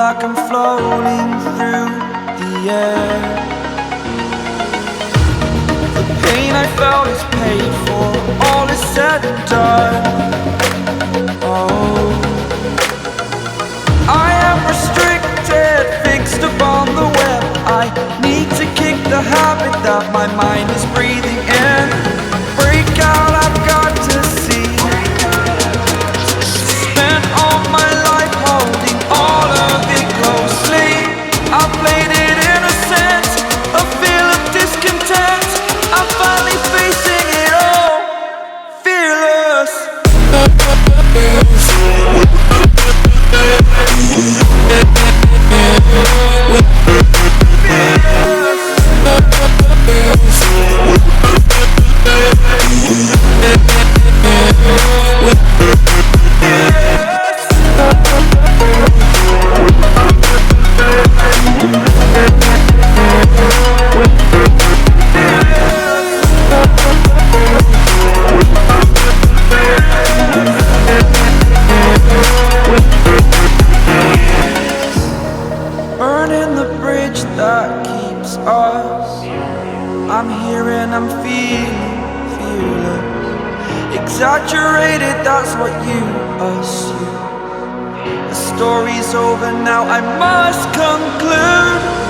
like I'm floating through the air. The pain I felt is paid for, all is said and done. Oh, I am restricted, fixed upon the web. I need to kick the habit that my mind is breathing in. Break out, I've got to see. Spent all my life holding all of it closely. I played it innocent, a feel of discontent. I'm finally facing it all, fearless. Burning the bridge that keeps us. I'm here and I'm feeling fearless. Exaggerated, that's what you assume. The story's over now, I must conclude.